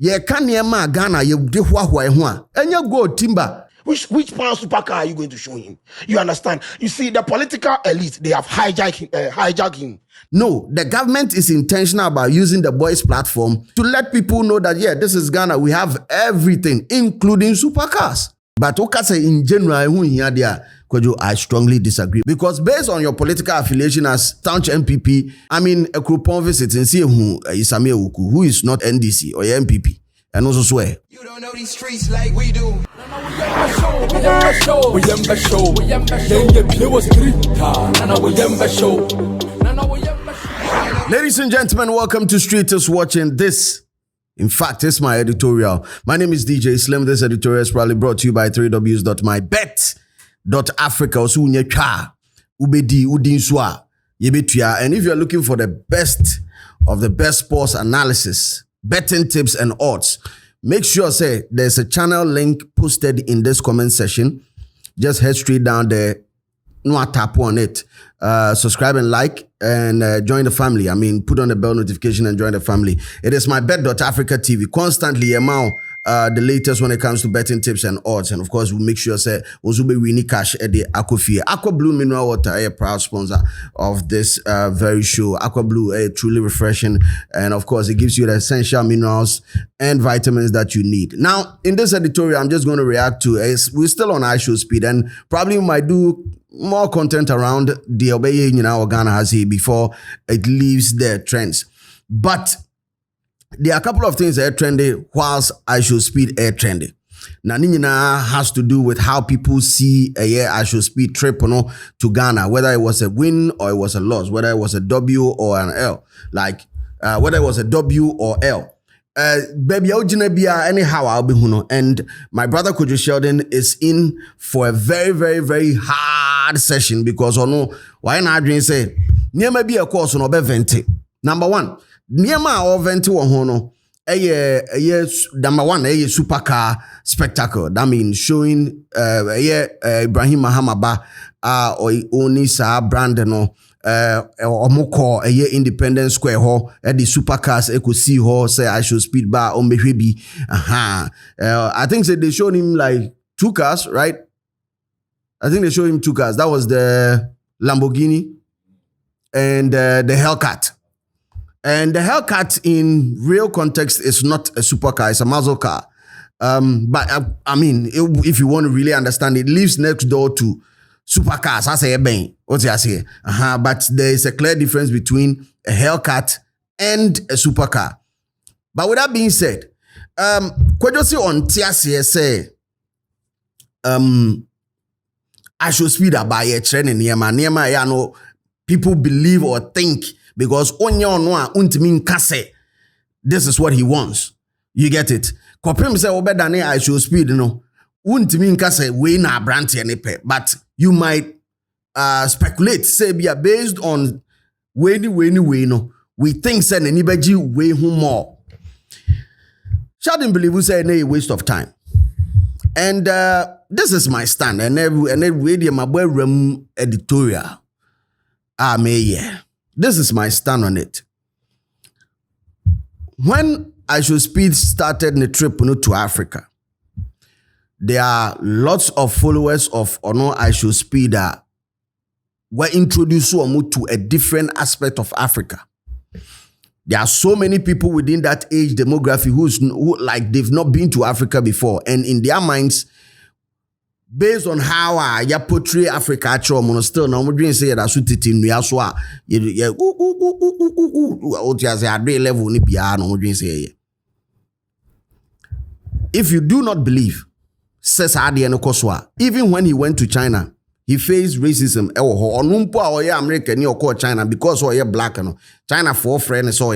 Ye can ye ma Ghana ye de hua and you go timber. Which pound supercar are you going to show him? You understand? You see, the political elite, they have hijacked him. No, the government is intentional about using the boys platform to let people know that, yeah, this is Ghana. We have everything, including supercars. But Okase in general, I strongly disagree. Because based on your political affiliation as staunch MPP, I mean, a Krupon visit and see who is Samir Uku, who is not NDC or MPP, and also swear. You don't know these streets like we do. Ladies and gentlemen, welcome to Streeters Watching. This, in fact, is my editorial. My name is DJ Slim. This editorial is probably brought to you by 3ws.mybet.africa. And if you're looking for the best of the best sports analysis, betting tips and odds, make sure there's a channel link posted in this comment section. Just head straight down there. No tap on it. Subscribe and like and join the family. I mean, put on the bell notification and join the family. It is my bet.africa TV. Constantly the latest when it comes to betting tips and odds. And of course, we'll make sure we'll be winning cash at the Aqua Blue Mineral Water, a proud sponsor of this very show. Aqua Blue, truly refreshing. And of course, it gives you the essential minerals and vitamins that you need. Now, in this editorial, I'm just going to react to, we're still on iShow Speed and probably might do more content around the Obeye Ghana has here before it leaves the trends. But there are a couple of things that are trendy whilst iShow Speed air trendy. Now, Nina has to do with how people see a iShow Speed trip to Ghana, whether it was a win or it was a loss, whether it was a W or an L, whether it was a W or L. Baby, anyhow, I'll be and my brother Sheldon is in for a very, very, very hard session because why not dream say near maybe a course on venti. Number one, near my venti or number one, a supercar spectacle. That means showing Ibrahim Mahamaba or Onisa Brandon Omoko Independence Square ho at the supercars could see ho say iShow Speed bar on maybe I think they showed him like two cars, right? I think they showed him two cars. That was the Lamborghini and the Hellcat. And the Hellcat in real context is not a supercar, it's a muscle car. But I mean, if you want to really understand, it lives next door to supercars. I say bang. What's I say? But there is a clear difference between a Hellcat and a supercar. But with that being said, kwadwo si on tiase say iShow Speed abaye training niema ya no people believe or think because onye no a untimi nkase this is what he wants. You get it? Kopim say obedane iShow Speed no untimi nkase we na brand ne pe, but you might speculate say based on we no we think say anybody way who more. Sheldon believe we say a waste of time. And this is my stand and every my boy Rem editorial. This is my stand on it. When iShow Speed started the trip to Africa, there are lots of followers of iShow Speed that were introduced to a different aspect of Africa. There are so many people within that age demography who they've not been to Africa before, and in their minds, based on how I portray Africa, still no more dream say that suit in Yaswa, level if you do not believe, says Adiano Koswa, even when he went to China, he faced racism. American or China because you're black. China for friends or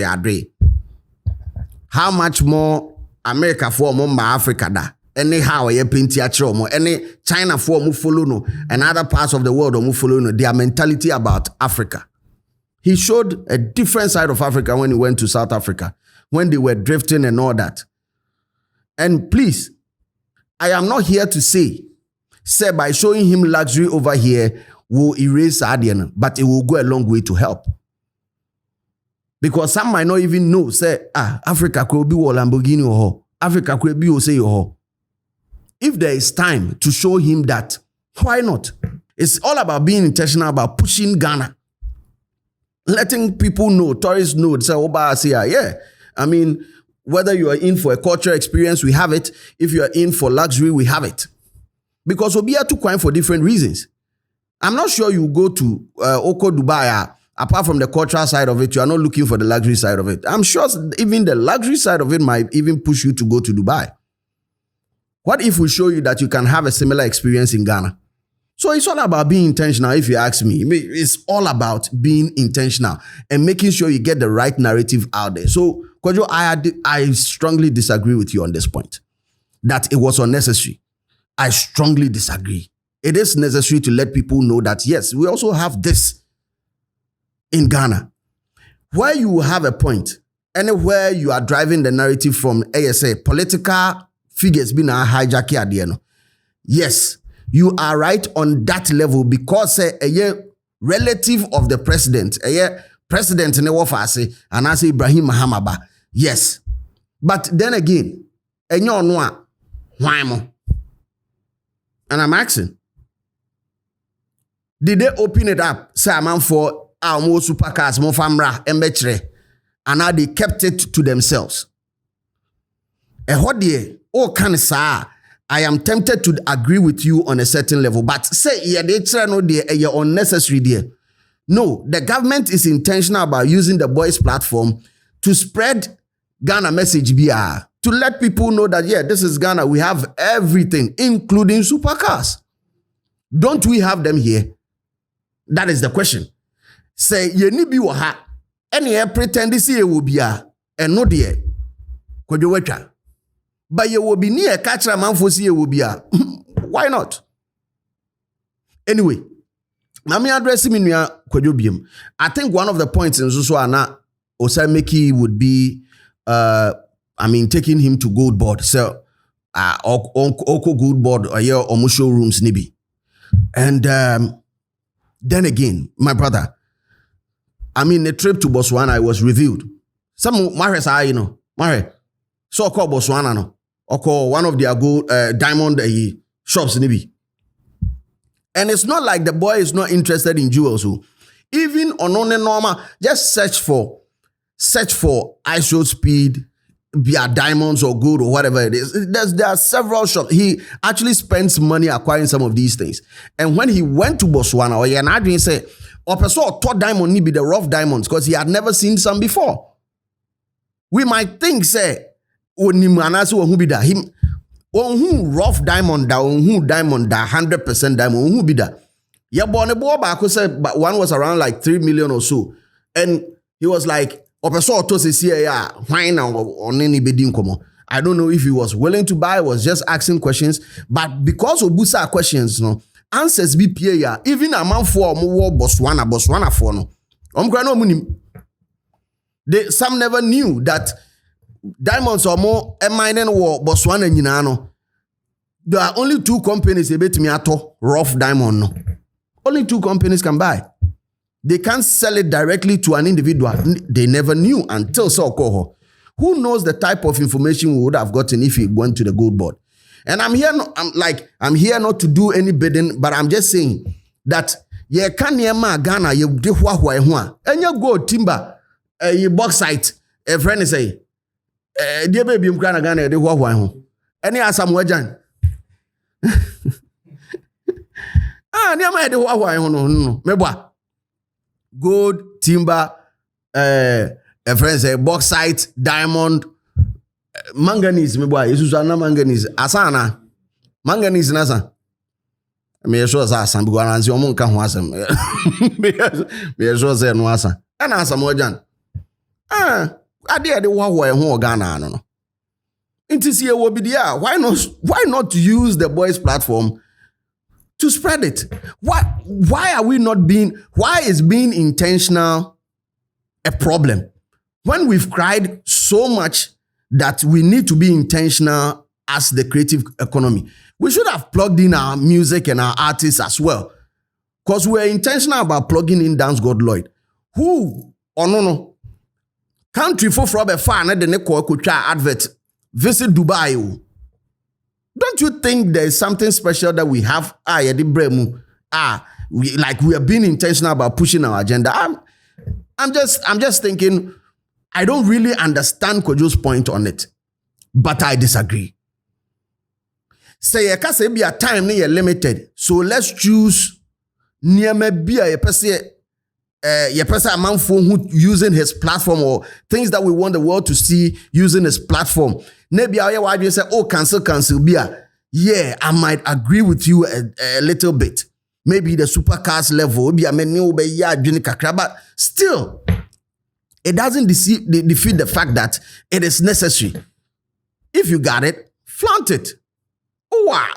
how much more America for more Africa da? Anyhow, you plenty more any China for mu follow no, and other parts of the world mu follow no. Their mentality about Africa. He showed a different side of Africa when he went to South Africa, when they were drifting and all that. And please, I am not here to say by showing him luxury over here will erase Adian, but it will go a long way to help. Because some might not even know, say, Africa could be a Lamborghini or Africa could be say or. If there is time to show him that, why not? It's all about being intentional about pushing Ghana. Letting people know, tourists know, say, yeah. I mean, whether you are in for a cultural experience, we have it. If you are in for luxury, we have it. Because we'll be able to coin for different reasons. I'm not sure you go to Oko Dubai, apart from the cultural side of it, you are not looking for the luxury side of it. I'm sure even the luxury side of it might even push you to go to Dubai. What if we show you that you can have a similar experience in Ghana? So it's all about being intentional, if you ask me. It's all about being intentional and making sure you get the right narrative out there. So, Kwadwo, I strongly disagree with you on this point, that it was unnecessary. I strongly disagree. It is necessary to let people know that, yes, we also have this in Ghana. Where you have a point, anywhere you are driving the narrative from ASA, political figures being a hijack at the end. Yes, you are right on that level because a relative of the president, president in the Wafase, and I say Ibrahim Mahamaba. Yes. But then again, why more? And I'm asking, did they open it up? Say, I'm for our more supercars, more famra, embetre, and now they kept it to themselves. And what they all can say, I am tempted to agree with you on a certain level, but say, yeah, they try no there, you're unnecessary there. No, the government is intentional about using the boys' platform to spread Ghana message BR, to let people know that, yeah, this is Ghana. We have everything, including supercars. Don't we have them here? That is the question. Say, ye ni bi waha, any pretend this year will be and no dear. Kwadwo wetwa. But ye will be near catch a man for see will be why not? Anyway, Mami addressing me near Kwadwo biem. I think one of the points in Suswana Osameki would be taking him to gold board. So Oko gold board or your Omusho rooms nibi. And then again, my brother, the trip to Botswana, I was revealed. Some Mare say, Mare, so called Botswana no. Or one of their gold diamond shops nibi. And it's not like the boy is not interested in jewels. So even on normal, just search for ISO speed, via diamonds or gold or whatever it is. There are several shops. He actually spends money acquiring some of these things. And when he went to Botswana, or he said, or top diamond need be the rough diamonds because he had never seen some before. We might think, say, him rough diamond da diamond da 100% diamond be da. Yeah, born a boy back said, but one was around like 3 million or so. And he was like, I don't know if he was willing to buy, was just asking questions. But because of Busa questions, answers be PA, even a man for more Botswana for no. Some never knew that diamonds are more a mining war Botswana and Yinano. There are only 2 companies a bit me ato rough diamond. No. Only 2 companies can buy. They can't sell it directly to an individual. They never knew until Sokoho. Who knows the type of information we would have gotten if he went to the gold board? And I'm here not to do any bidding, but I'm just saying that ye can Ghana ye de hua and you go timber ye bauxite a friend say dear baby Ghana de hua any asam wajan near my de hua no meboa gold, timber, a friend say bauxite, diamond, manganese, me boy, Susana manganese, asana, manganese nasa. Me sure asa because I answer mon kan ho asem. Me sure say no asa. And asa mo jan. Ade wo ho Ghana no. Inti see wo bi dia, why not use the boys platform to spread it? Why is being intentional a problem? When we've cried so much that we need to be intentional as the creative economy, we should have plugged in our music and our artists as well. Because we're intentional about plugging in Dance God Lloyd, who, Country for be fan and the neko kucha advert. Visit Dubai. Don't you think there is something special that we have? We are being intentional about pushing our agenda. I'm just thinking, I don't really understand Kwadwo's point on it, but I disagree. Say you can say be a time near limited, so let's choose near maybe a person among who using his platform or things that we want the world to see using his platform. Maybe I say, oh, cancel, be yeah, I might agree with you a little bit. Maybe the supercars level, but still, it doesn't defeat the fact that it is necessary. If you got it, flaunt it. Wow,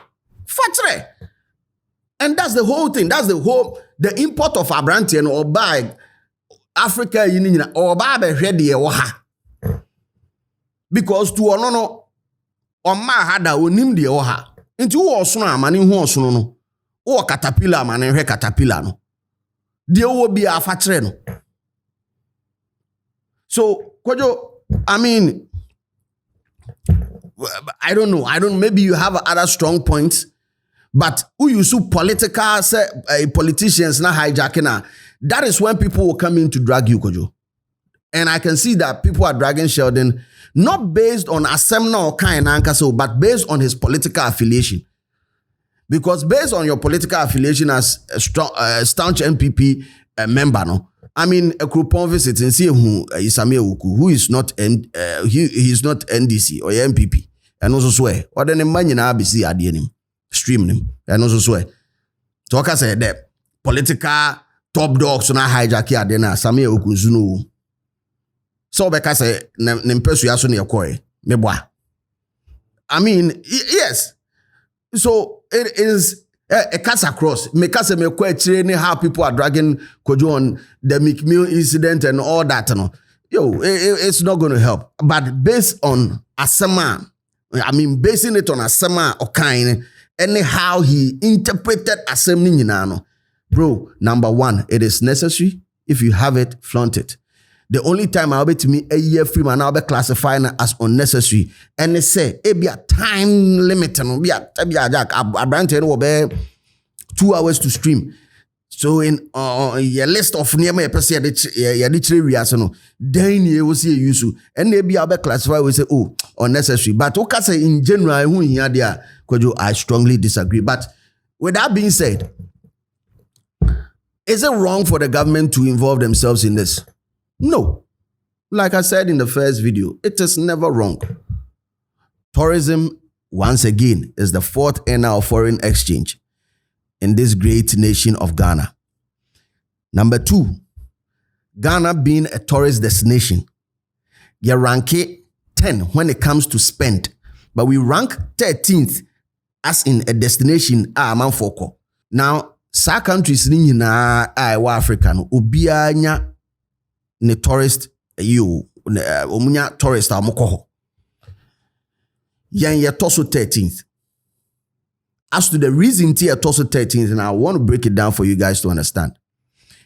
fatre. And that's the whole thing. That's the import of Abrantian or buy Africa or buy ready because to no or ma hada onim de oha. Into osuna mani hu osunu no. O caterpillar man and caterpillar no. There will be a fatre no. So, Kwadwo, I mean, I don't know. Maybe you have other strong points, but who you see political politicians na hijacking. That is when people will come in to drag you, Kwadwo. And I can see that people are dragging Sheldon not based on Asemna or kind Ankaso, but based on his political affiliation. Because based on your political affiliation as a staunch MPP member, no, I mean a coupon visit and see who is who is not he is not NDC or MPP, and also swear. Or then the man in ABC at the stream him and also swear. So I say that political top dogs on a hijack at then Samia Okuzuno. So because say nempesu yaso ne yakoe meboa. I mean yes. So it is a cuts across. Me kase me training how people are dragging Kwadwo on the McMill incident and all that. It's not going to help. But based on Asema, I mean basing it on Asema or kind and how he interpreted Asema, bro. Number one, it is necessary. If you have it, flaunt it. The only time I'll be to me a year free man, I'll be classifying as unnecessary. And they say, it be a time limit and be a brand will be 2 hours to stream. So in your list of near my person, then you will see a use. And maybe I'll be classified, we say, oh, unnecessary. But okay, say in general, who here there, I strongly disagree. But with that being said, is it wrong for the government to involve themselves in this? No. Like I said in the first video, it is never wrong. Tourism, once again, is the fourth earner of foreign exchange in this great nation of Ghana. Number two, Ghana being a tourist destination, you rank 10 when it comes to spend, but we rank 13th as in a destination among foko. Now, sa countries ni na African obia nya ne tourist omunya tourist amokoho yan ye toso 13th. As to the reason to toso 13th, and I want to break it down for you guys to understand,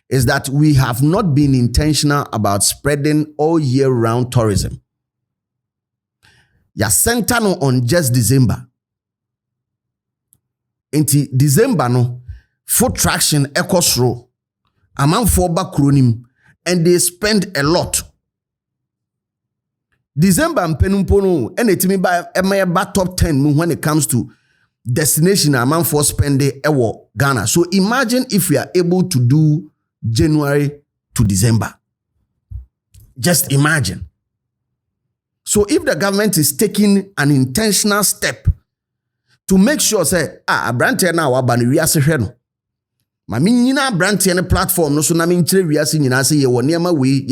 is that we have not been intentional about spreading all year round tourism. Ya center no on just December. Into December no foot traction ekosro among for bakronim. And they spend a lot. December and penumpono and it me by top 10 when it comes to destination amount for spending ewo Ghana. So imagine if we are able to do January to December. Just imagine. So if the government is taking an intentional step to make sure say a brand now abani riase Mami nyina brand any platform no so na me nkyere wiase nyina say ye woni ama we.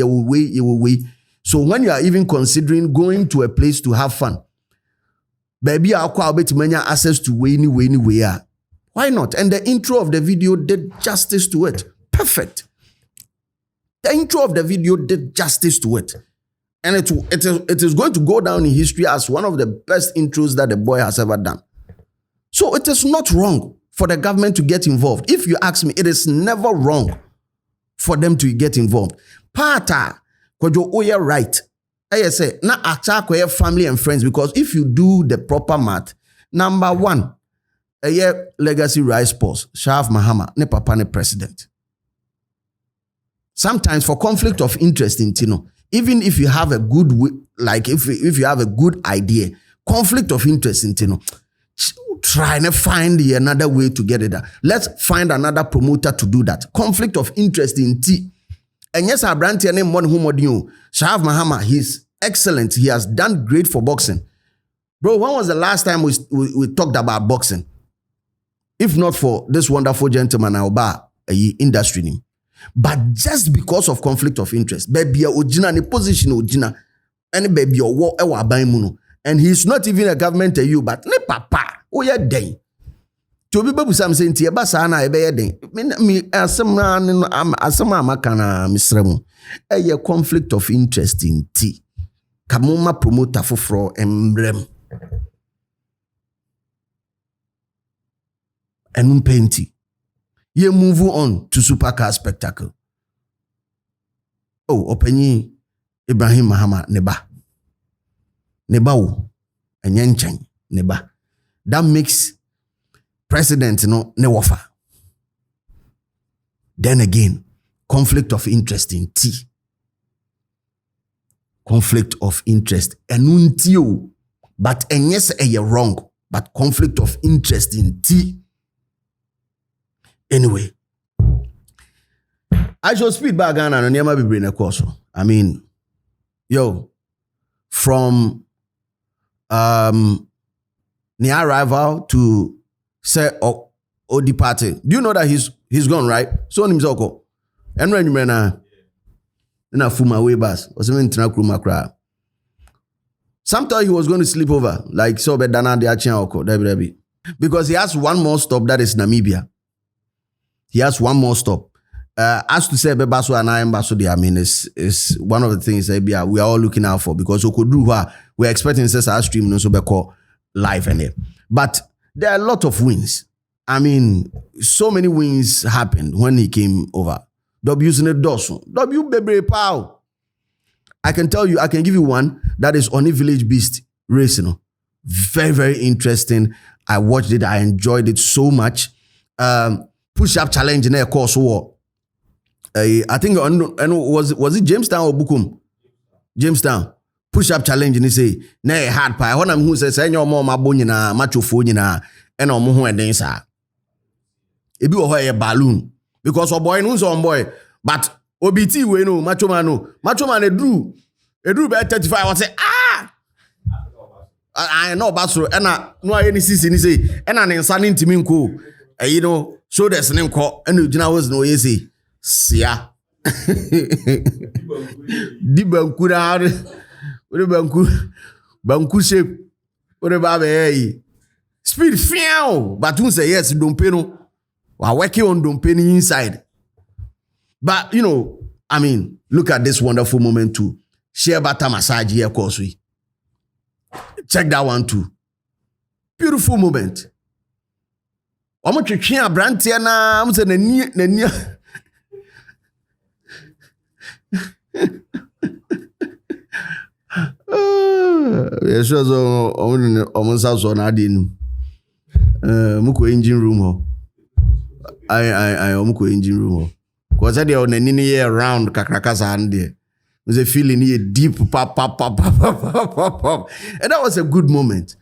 So when you are even considering going to a place to have fun, baby akwa obetimanya access to we ni why not? And the intro of the video did justice to it. Perfect. The intro of the video did justice to it. And it is going to go down in history as one of the best intros that the boy has ever done. So it is not wrong for the government to get involved. If you ask me, it is never wrong for them to get involved. Pata, Kwadwo, oh yeah, right. I say, na attack your family and friends, because if you do the proper math, number one, a year legacy rice pause, Shaf Mahama, ne papa ne president. Sometimes for conflict of interest in Tino, even if you have a good, like if you have a good idea, conflict of interest in Tino, try and find another way to get it done. Let's find another promoter to do that. Conflict of interest in T. And yes, our brand name one who Shaf Mahama, he's excellent. He has done great for boxing. Bro, when was the last time we talked about boxing? If not for this wonderful gentleman, Aoba, industry name. But just because of conflict of interest, baby, ojina, ne position ojina, and baby, your war, and he's not even a government to you, but ne papa, oh yeah, day. To be babu sam saying, Tia Basana, a bear day. Me, as some man, as some makana, Mr. A conflict of interest in tea. Kamuma promoter for emblem. And painty. Ye move on to supercar spectacle. Oh, openyi Ibrahim Mahama neba. Neba wo. Enyenchen neba. That makes president ne wafa. Then again, conflict of interest in T. Conflict of interest. Enuntio. But enyes you're wrong. But conflict of interest in T. Anyway, I shall speed back and never be bring a course. I mean, from near arrival to say Odi party. Do you know that he's gone, right? So him zoko. And when you na fuma way bus or something to some thought he was going to sleep over, like so bedana de achian because he has one more stop, that is Namibia. He has one more stop. As to say, Bebaso and I, I mean, is one of the things that we are all looking out for, because we're expecting this our stream no so be call live and it. But there are a lot of wins. I mean, so many wins happened when he came over. W's in the dorsal. W baby pow. I can tell you, I can give you one that is on a Village Beast race. Very, very interesting. I watched it. I enjoyed it so much. Push-up challenge in a course war. I think was it Jamestown or Bukum? Jamestown. Push-up challenge and he say, nay, hard pie. When I'm who says, I know more my bonina, macho phonina, and on more and dancer. It be a balloon. Because a boy knows on boy. But OBT we know, macho man, a drew by 35. I say, I know about so, and I know any season, he say, and I'm insaning to me, cool. So there's an call, and you know, was no easy. Sia. Di banku shape. What about speed fiao? But you say yes, don't pay no. We're working on don't pay inside. But I mean, look at this wonderful moment too. Share butter massage here, of course. We check that one too. Beautiful moment. I'm going to change a brand here now. I'm saying, yes, so almost house on Adin. Muko engine room. I muko engine room. Because I on any year around Kakrakasa and there. Was a feeling here deep pop. And that was a good moment.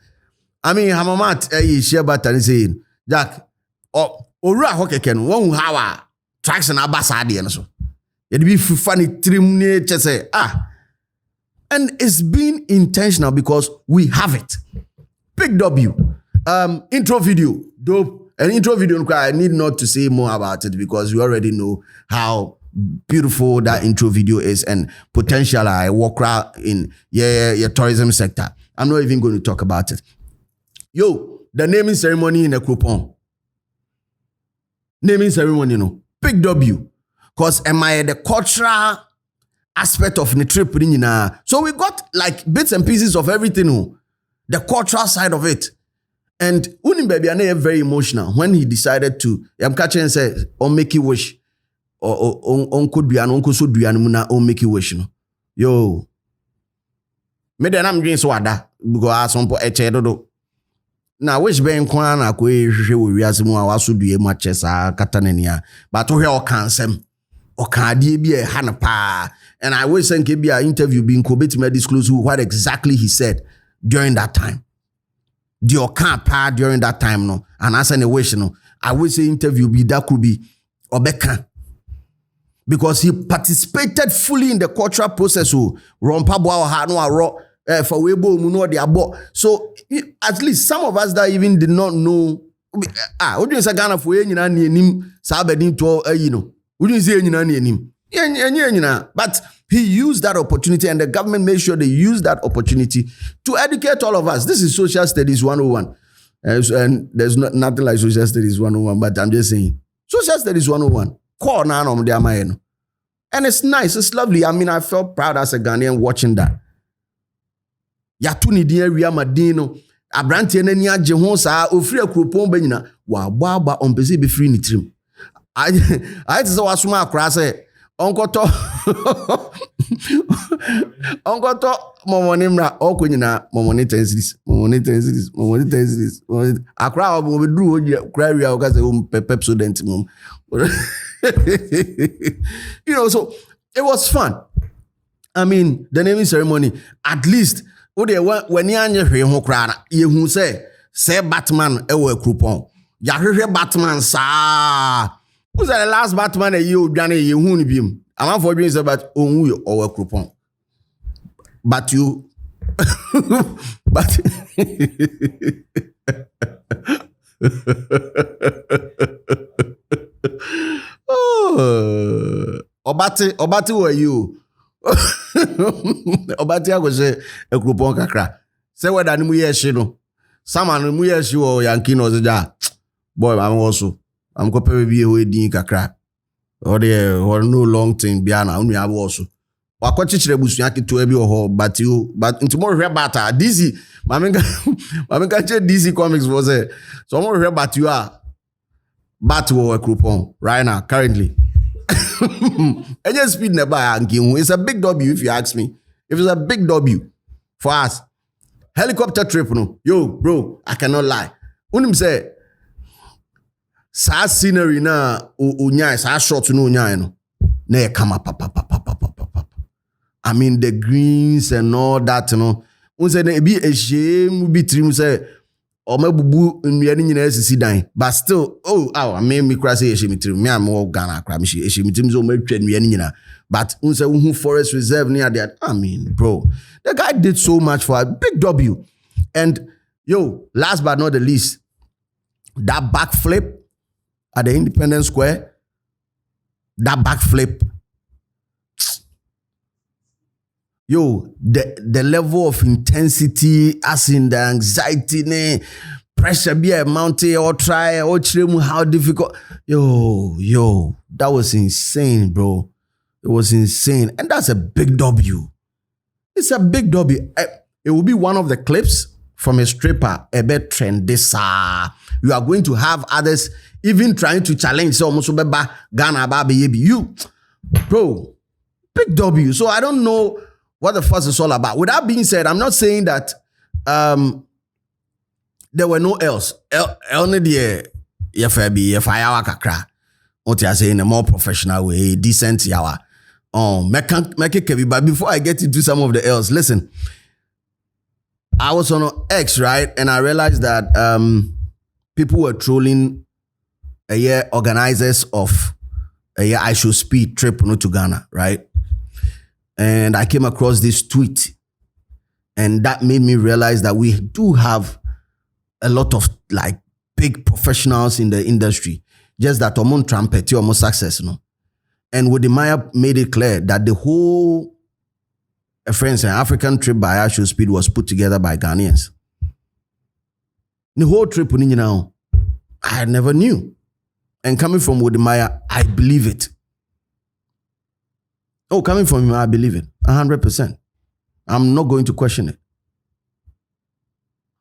I mean, Hamamat share button saying, Jack. Ora hokeken won hawa tracks na abasade no so ye be funny trim ne say and it's been intentional because we have it. Big W. Intro video dope. An intro video I need not to say more about it because you already know how beautiful that intro video is and potential I walk around in your tourism sector. I'm not even going to talk about it. The naming ceremony in a coupon. Naming ceremony, big W. Because am I the cultural aspect of the trip? So we got like bits and pieces of everything, the cultural side of it. And Unim baby, I very emotional when he decided to, I'm catching and say, make you wish, or could be an uncle should be an muna, make you wish, Yo. Me then I'm doing so ada because some po eche dodo. Na wish ben kwa na ko ehwehwe wo wiase mu a waso due matches a katanania. But to hear o kansem. O kan ade bi e ha na pa. And I wish say ke bi a interview bi nko betima disclose what exactly he said during that time. The okan pa during that time no. And as an wish no. I wish say interview bi that could be obeka. Because he participated fully in the cultural process. So rompabo ha no aro for webo mu no de abo. So at least some of us that even did not know what you say Ghana for nyina na enim sa abedin to you know. What you say nyina na enim. But he used that opportunity and the government made sure they used that opportunity to educate all of us. This is social studies 101. And there's nothing like social studies 101, but I'm just saying social studies 101. Call now on the Amayeno. And it's nice, it's lovely. I mean, I felt proud as a Ghanaian watching that. Yatuni di area madino abrantie na ni agye ho saa ofiri akropon banyina wa baba ompese be free ni trim. I tse wasoma akra se onkoto momoni mra okonyina momoni tensilis akra obo be duru oje kra area o ka se pep student mum. You know, so it was fun. I mean, the naming ceremony, at least when you anye hwe ho kra na ye hu say Batman e wo akropon ya hwehwe Batman sa who's the last Batman e ye odwane ye hu ni biem am for dream say but onwu yo o akropon but you but obati were you obati ago say ekropon kakra say whether ni mu ye hye no saman mu ye hye o yanki no zeja boy am also am ko pe bi e we din kakra or no long thing bia na unu abo also wakochichire busuya keto bi ho but ntimo hwe bata DC mamenga che DC Comics was so mo hwe but you are bat wo ekropon right now currently. And just speed never it's a big W if you ask me. If it's a big W for us. Helicopter trip no. Yo, bro, I cannot lie. Unim say sa scenery na unyai sa shot no unyai no. Na come up. I mean the greens and all that, you know. Unse na be a shame be trim say or mabubu nnuane nyina asisi dan but still I mean me cry say eshimitim me am all Ghana cry me eshimitim so matwa nnuane nyina but unse who forest reserve near there. I mean bro, the guy did so much for a big W. And yo, last but not the least, that backflip at the Independence Square, that backflip, yo, the level of intensity, as in the anxiety, pressure be a mountain or try or trim, how difficult. Yo, that was insane, bro. It was insane. And that's a big W. It's a big W. It will be one of the clips from a stripper, a bit trendy. You are going to have others even trying to challenge. So, Ghana, you, bro, big W. So I don't know what the fuss is all about. With that being said, I'm not saying that there were no else. Only the fire kakra. What you are saying in a more professional way, decent yawa. But before I get into some of the else, listen. I was on X, right? And I realized that people were trolling organizers of I Should Speed trip to Ghana, right? And I came across this tweet. And that made me realize that we do have a lot of like big professionals in the industry. Just that Omon trumpet, Omon success, no? And Wodimaya made it clear that the whole friends and African trip by I Should Speed was put together by Ghanaians. The whole trip, I never knew. And coming from Wodimaya, I believe it. Oh, coming from him, I believe it. 100%. I'm not going to question it.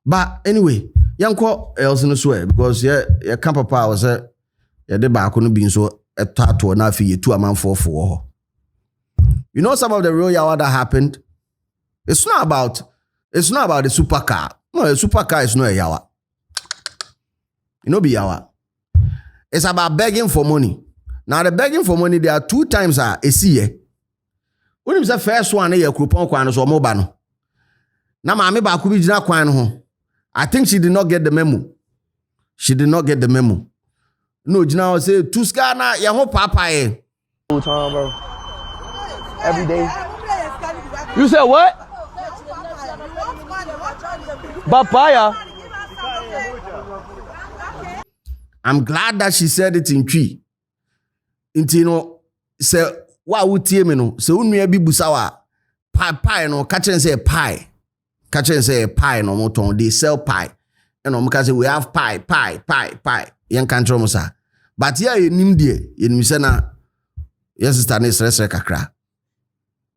But anyway, Yanko else in the swear because camp papa was the back on being so a tattoo and I feel 2 a man for. You know some of the real yawa that happened? It's not about the supercar. No, a supercar is not a yawa. You know, be yawa. It's about begging for money. Now, the begging for money, there are 2 times a year. When you say first one, you coupon kwan so mobano. Now, mama ba kubi jina kwan ho. I think she did not get the memo. She did not get the memo. No, jina say tuska na ya ho papa e. All time, bro. Every day. You said what? Papaya. I'm glad that she said it in tree. You know, say wa wutie me no, say unua bi busawa pie no catch and say pie. Catch and say pie no moton, they sell pie. And no say we have pie. Yen country mo sa. But here nim die, yen say na yes sister ne stress kakra.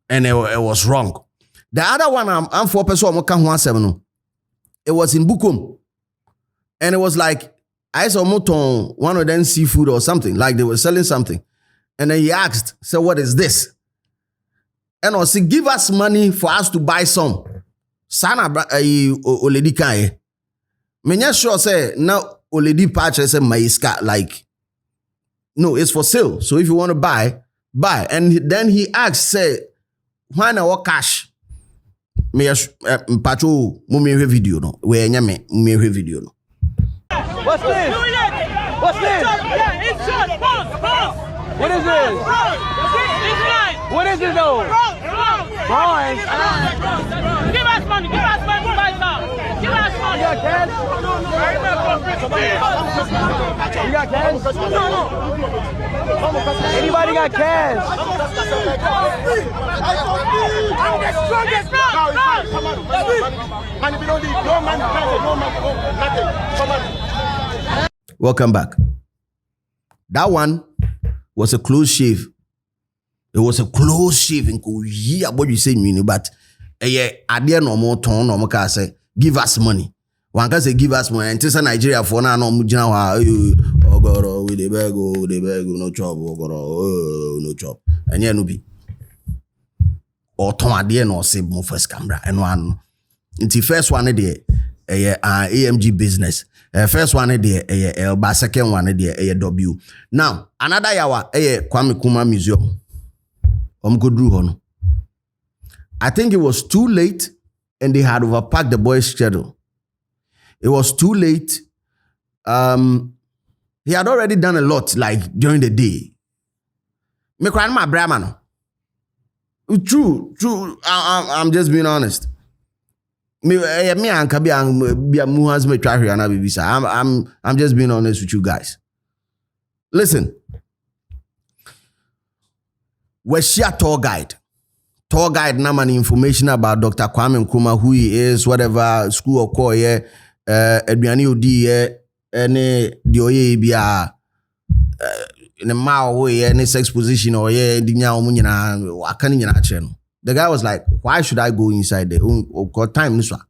And it was wrong. The other one I'm for person mo ka ho asem no. It was in Bukom. And it was like I saw moton one of them seafood or something, like they were selling something. And then he asked, so what is this? And I said, give us money for us to buy some. Sana oledi kai. Menya sure say now oledi patch say maiska like no, it's for sale. So if you want to buy. And then he asked, say, why not what cash? Me pacho mummy video no. We nyame mummy video no. What's this? What's this? Yeah, it's short. Pause. What is this? It's mine. What is it though? Bronze. Give us money to buy some. Give us money. You got cash? You got cash? No. Anybody got cash? I'm the strongest. Welcome back. That one was a close shave. It was a close shave. Yeah, what you say, but at the end no more ton, no more can say, give us money. One can say, give us money. And this Nigeria for now, no mujina oh God, with the bag, no job, oh God, no job. And yeah, no be. Or ton at the end or say, more first camera. And one, the first one there, AMG business. First one there, but second one there, W. Now, another yawa, Kwame Nkrumah Museum. I think it was too late and they had overpacked the boy's schedule. It was too late. He had already done a lot, like during the day. Me my brahman. True. I'm just being honest. I'm just being honest with you guys. Listen. Where's your tour guide? Tour guide naman information about Dr. Kwame Nkrumah, who he is, whatever school or call Edwani Odi any dioye bia in a mile way any sex position or dinya omunyina wakani nyina ache no. The guy was like, why should I go inside there? Got time this one.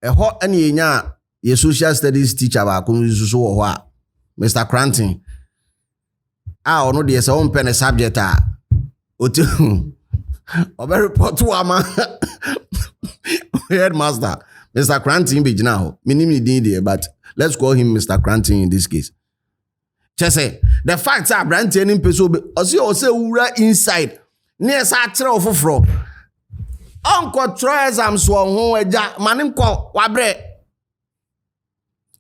A hot any nya your social studies teacher ba so Mr. Cranton. I know there's own pen subject otu obe report to ama headmaster Mr. Cranton be now. Minimum there, but let's call him Mr. Cranton in this case. Just say the facts are Branton in person. Also, ura inside. Near Satra of from Uncle Troyes, I'm so home. Manim call Wabre.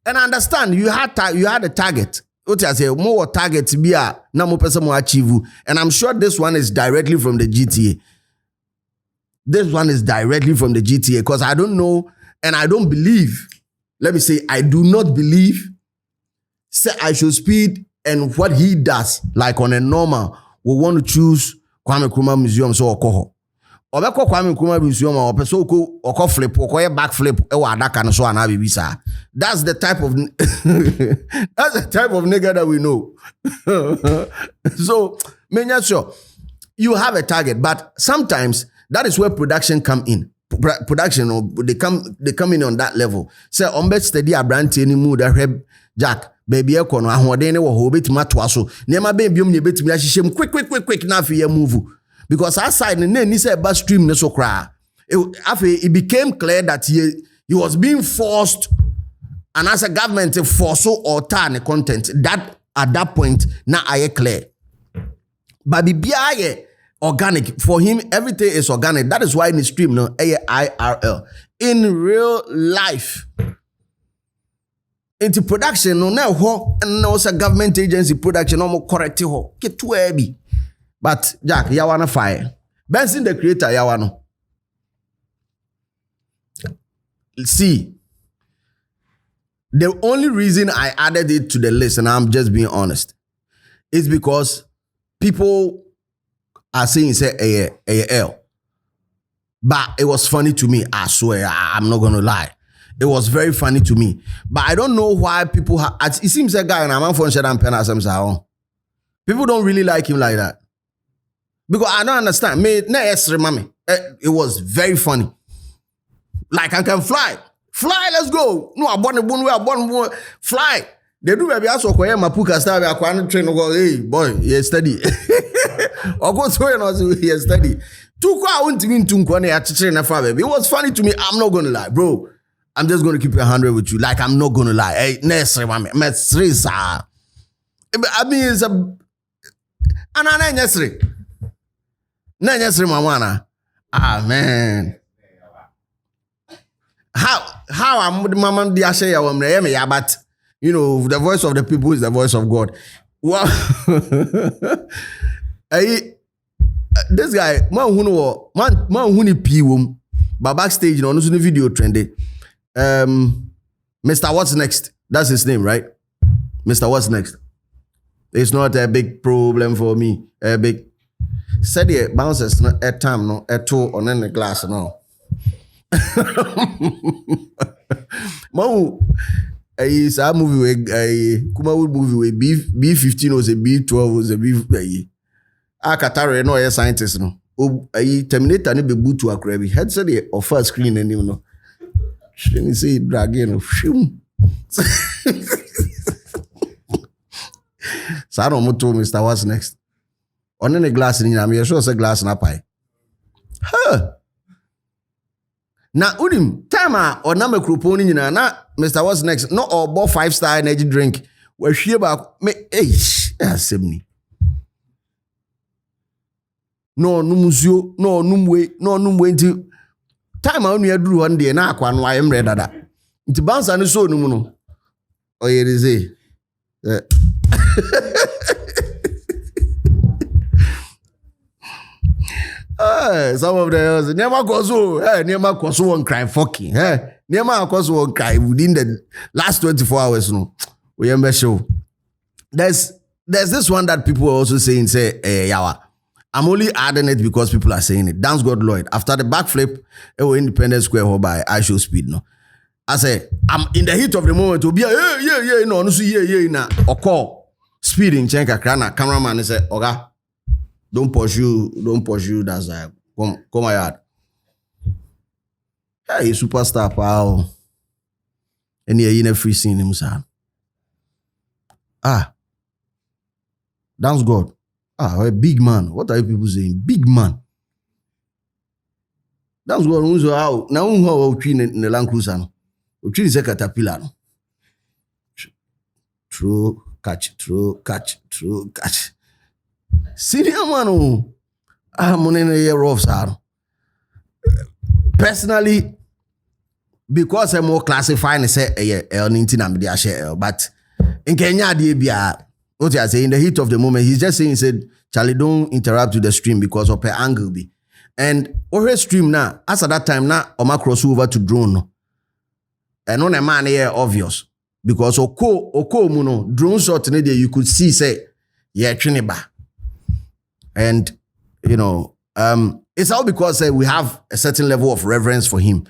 And I understand you had a target. What I say, more targets be a number person more achieve. And I'm sure this one is directly from the GTA. This one is directly from the GTA because I don't know and I don't believe. Let me say, I do not believe. Say I should speed and what he does, like on a normal, we want to choose Kwame Nkrumah Museum so okoho. Obeko Kwame Nkrumah Museum or person oko flip or back flip e wa adaka no so ana bibisa. That's the type of nigga that we know. So, menya sure you have a target, but sometimes that is where production come in. Production, they come in on that level. Say, ombe steady a brand any mood a Jack. baby ekọ no ahoden ne wo ho betima to aso nema ben biom ne betimi ahyehyem quick na afi ya move because outside ne ni say ba stream ne so kra it became clear that he was being forced, and as a government force or turn content that at that point now I clear. But bibia organic for him, everything is organic. That is why in the stream no IRL in real life. Into production no now ho and no a government agency production no more correct ho get too heavy. But Jack yawana fire. Benson the creator yawano. See, the only reason I added it to the list, and I'm just being honest, is because people are saying say L. But it was funny to me. I swear, I'm not gonna lie. It was very funny to me. But I don't know why people it seems a guy and I'm on phone sheldon pen as people don't really like him like that. Because I don't understand. It was very funny. Like I can fly. Fly, let's go. No, I'm born fly. They do baby also kwa mapuka star be akwa train go, hey boy, you study. Or go so you study. Tu kwa untimi ntunko na ya chichire na fa baby. It was funny to me. I'm not going to lie, bro. I'm just going to keep it 100 with you. Like I'm not going to lie. Hey, nesre mame. Mesre sa. I mean it's a ana nesre. Na nesre mamana. Ah man. How I'm mama dia share ya wamre ya but you know the voice of the people is the voice of God. Wow. This guy man huni piwom but backstage no so the video trendy. Mr. What's Next? That's his name, right? Mr. What's Next? It's not a big problem for me. A big said it bounces at time no at two on any glass no. Mo is a movie with Kumawood movie with B15 was a B12 was a B Akatare no a scientist no. Terminator ni be boot to a crabby. Head said it or first screen and you know. Shouldn't say dragon. So I don't know to Mr. What's Next. On any glass in I'm sure it's a glass na pie. Huh. Na unim time or number cruponi na Mr. What's Next? No or bought 5-star energy drink. Where she about me semni. No numuzio, no numwe, no numwe time I only do one day na akwa no I am ready that. Nti bounce and so no no. Oh yeah say. Some of the never goes never cause one cry fucking. Never cause one cry within the last 24 hours no. We am show. There's this one that people are also saying say yawa. I'm only adding it because people are saying it. Dance God Lloyd. After the backflip, Independence Square by I show speed. No, I say I'm in the heat of the moment to be no call speeding chenka krana cameraman say oga don't pursue that's come my yard. Hey superstar pal. Any in free scene him sir. Dance God. A big man. What are you people saying? Big man. That's what we know how. Now we know how in the Land Cruiser. We is a caterpillar. True catch. Senior man, I'm on a year of sir. Personally, because I'm more classified, say but in Kenya, what I say in the heat of the moment, he's just saying, he said, Charlie, don't interrupt with the stream because of her angle be. And over stream now, as at that time now, Oma cross over to drone. And on a man here obvious. Because Oko muno, drone shot in there, you could see, say, yeah, Trinidad. And, you know, it's all because we have a certain level of reverence for him.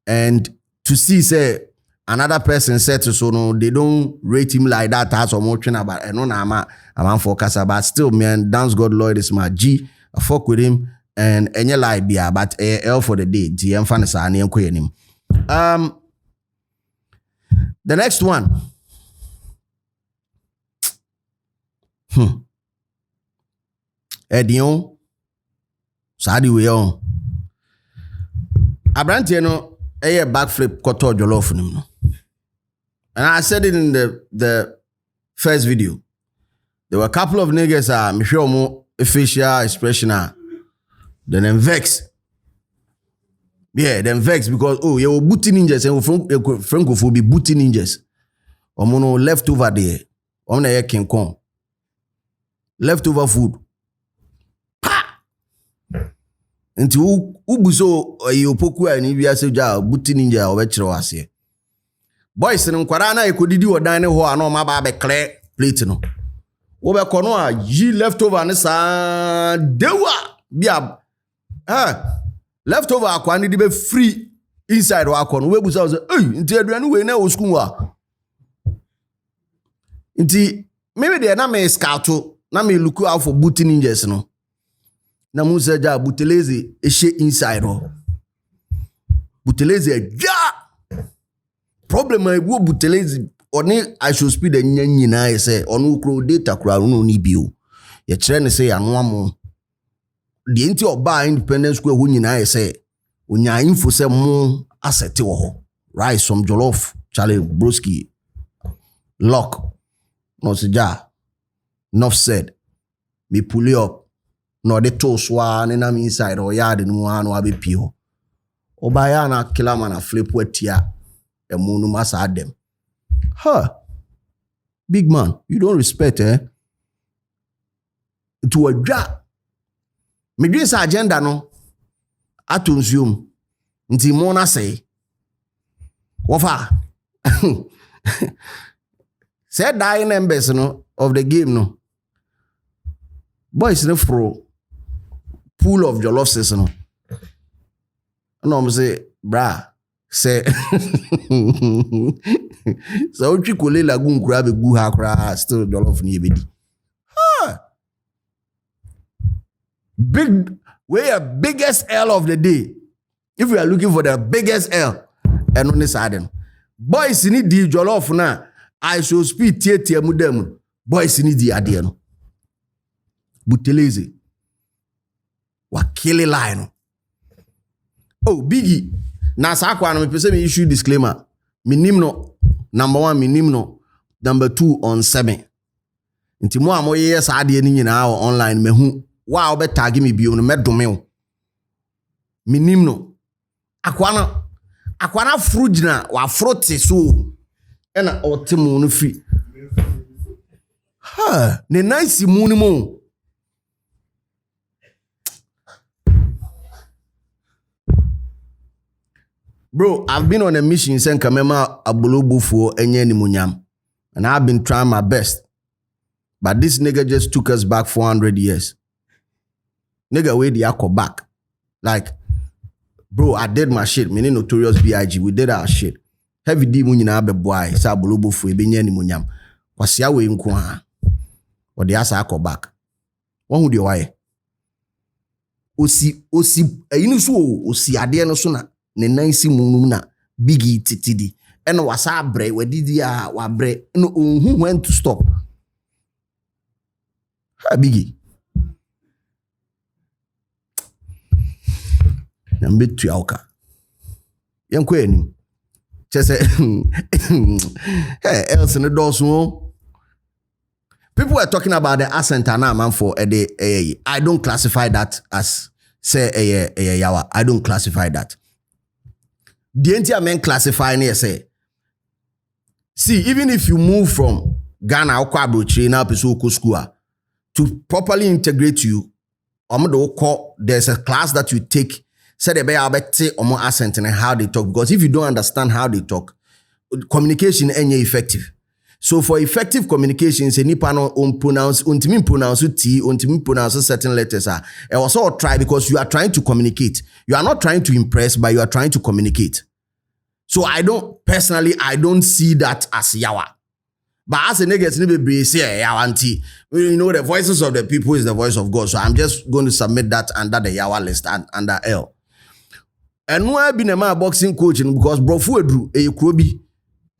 And to see, say, another person said to so no, they don't rate him like that. That's what I'm talking about. And no, I'm focused about still, man. Dance God Lloyd is my G. I fuck with him and any like be but L for the day. TM fanasa and him. The next one. Edion Sadi we on Abrante no backflip koto jollof nim. And I said it in the first video. There were a couple of niggas me show mo facial expression then them vex. Yeah, them vex because you were booty ninjas and Franco be booty ninjas. Omono left over there. Omna ye King Kong. Leftover food. Pa! Nti ubuso yopoku ani bia se ja booty ninja obechiro ase. Boys no kwara na ekodidi odan ne ho ana ma ba be clear plate no. Wo be kono a yi leftover ne sa dewa bia leftover akwa ni di be free inside wa kono we busa say nti aduane we na o school wa. Nti maybe they na me scout na me look out for booty ninjas no. Na mu se ja butelezi ehye inside ho. Butelezi ja problem I wo butelezi oni I should speed the nyina say onu kro data kra no ni bio. Ye kire ne say anu amo. The enti oba independence school ho nyina say onya info say mo asset wo ho. Rice some jollof Charlie broski lock no sija enough said me pull it up no the toast wa na me inside or yard no anu abepi ho. Oba ya na killer man a flip wetia e munu masa adem. Big man, you don't respect to a job. Me dream sa agenda no atunzium nti mo na say wofa said dying members no of the game no boys no fro pool of jollof sauce no say bra say so twi kole lagun kura be gu ha kura still jollof ni ebedi big where biggest L of the day if we are looking for the biggest L and on this side boys need the jollof na I should speed tie mu dem boys need the ade no buteleze wa kill line biggie na sa kwa no me pese me issue disclaimer minim no number 1 minim no number 2 on 7 nti mo amoye sa ade ni nyina online mehu wa obe tag me bio no medome o minim no akwana frugina wa frote so ena otemu no fi ne nice mu ni mo bro. I've been on a mission saying kamema abolobu for enye ni munyam and I've been trying my best but this nigga just took us back 400 years. Nigga we the akko back like bro. I did my shit me Notorious B.I.G. we did our shit heavy D mu nyina be boy sa abolobu for ebenye ni munyam kwasia we nko ha o de asa akko back won hu de why osi ayinu so osi ade no so na ne nansi munum na bigi titidi eno wasa abre wadidi a wabre no who when to stop bigi nambe tu yauka yanko eni chese else ne doso people are talking about the accent and man for I don't classify that as say yawa. I don't classify that. The entire men classify ne say see even if you move from Ghana or Kwabrochi now Pesoko school to properly integrate you there's a class that you take say the be abete omo accent and how they talk because if you don't understand how they talk communication ain't effective. So for effective communication, say nipa no pronounce T, pronounce certain letters. And also try because you are trying to communicate. You are not trying to impress, but you are trying to communicate. So I don't see that as yawa. But as a nigga, say yawanti. You know the voices of the people is the voice of God. So I'm just going to submit that under the yawa list and under L. And no I've been a boxing coach because bro fu edru e krobi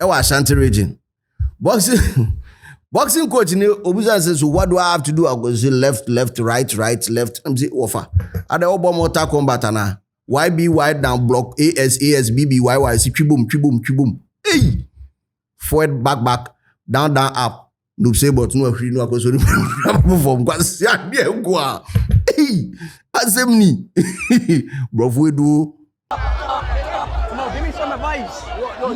e wa Ashanti region. Boxing Boxing coach ni Obuza says, so what do I have to do? I go say left, right, left. I'm say offer. At the Obo Mortal Kombat na YB wide down block AS BB YY C tribum. Hey, forward back down up. No say but no free no go so from kwase ade egwa. Hey, asemni. Bro, we do. No, give me some advice. No,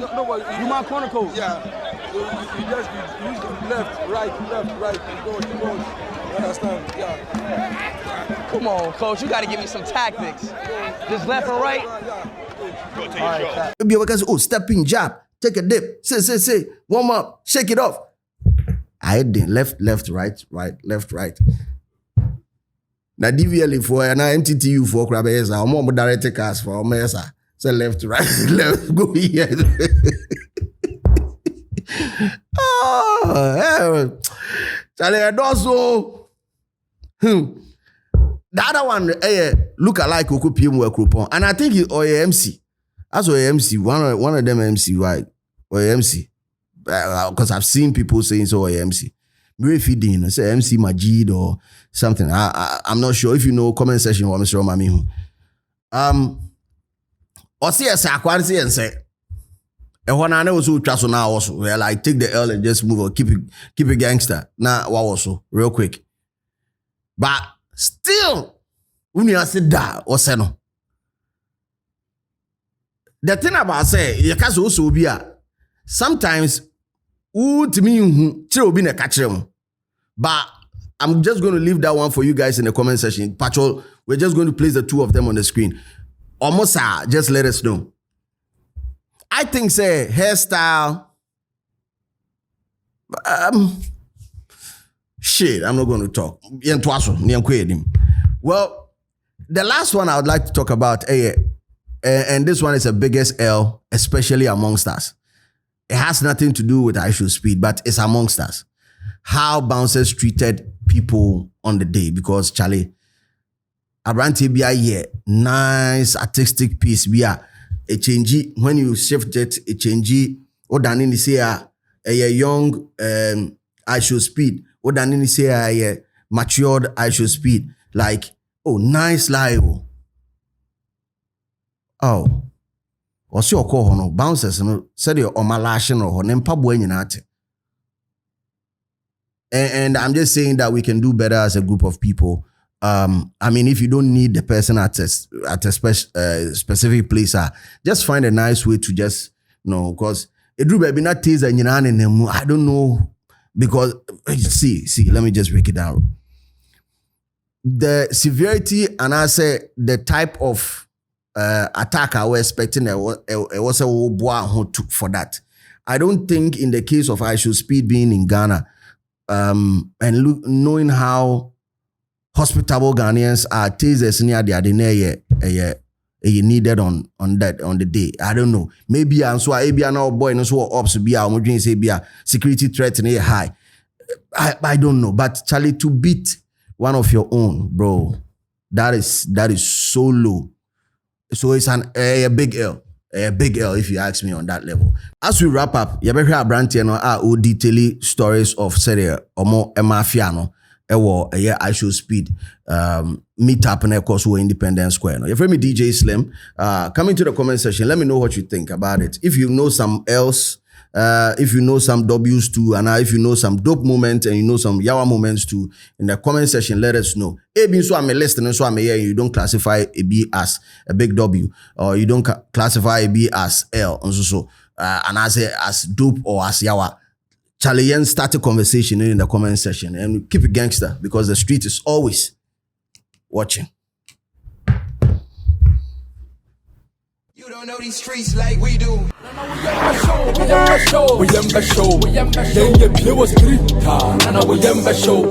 You my corner coach. Yeah. You just use the left, right. You go. You understand? Yeah. Come on, coach. You got to give me some tactics. Just left and right. Yeah. Be because step in jab, take a dip, say, warm up, shake it off. I did left, right. Now DVL for an MTTU for Crabesa, or more direct cast for Mesa. Say left, right, left, go here. Charlie, and also, the other one, look alike who PM work coupon, and I think it's MC. That's MC. One of them MC, right? Or MC, because I've seen people saying so. MC, very feeding. Say MC Majid or something. I'm not sure if you know. Comment section or Mr. Mami. Or see a quality and say. And when I know so trust now also, well, I take the L and just move or keep it gangster. Now, what also real quick. But still, when you say that or say no. The thing about say, you can also be sometimes to me chill be a catcher. But I'm just going to leave that one for you guys in the comment section. Patrol, we're just going to place the two of them on the screen. Almost just let us know. I think say hairstyle. Shit, I'm not going to talk. Well, the last one I would like to talk about, and this one is the biggest L, especially amongst us. It has nothing to do with actual speed, but it's amongst us. How bouncers treated people on the day, because Charlie, Abrante be a nice artistic piece be a change when you shift it, a change or than in say a young I should speed, or than in say a matured I should speed. Like, oh, nice live. Oh, what's your call no bouncers no said your omalation or nempa buenate. And I'm just saying that we can do better as a group of people. I mean, if you don't need the person at a specific place, just find a nice way to just, because it do be not tease and I don't know, because see, let me just break it down. The severity and I say the type of attack I was expecting, it was a boy took for that. I don't think in the case of I Should Speed being in Ghana, and knowing how hospitable Ghanaians are, tasers near the needed on the day. I don't know. Maybe I'm so I be an old boy and so ops be a say be a security threat in a high. I don't know. But Charlie, to beat one of your own, bro, that is so low. So it's a big L. A big L if you ask me on that level. As we wrap up, you better have Branty and detail stories of Serie or more Mafiano. I Should Speed meet up and of course we're Independence Square. You're from me DJ Slim. Come into the comment section. Let me know what you think about it. If you know some else, if you know some W's too, and if you know some dope moments and you know some yawa moments too, in the comment section, let us know. So I'm a listener, so I'm here. You don't classify a B as a big W, or you don't classify a B as L, and and I say as dope or as yawa. Charlie, start a conversation in the comment section and keep it gangster because the street is always watching. You don't know these streets like we do. We show.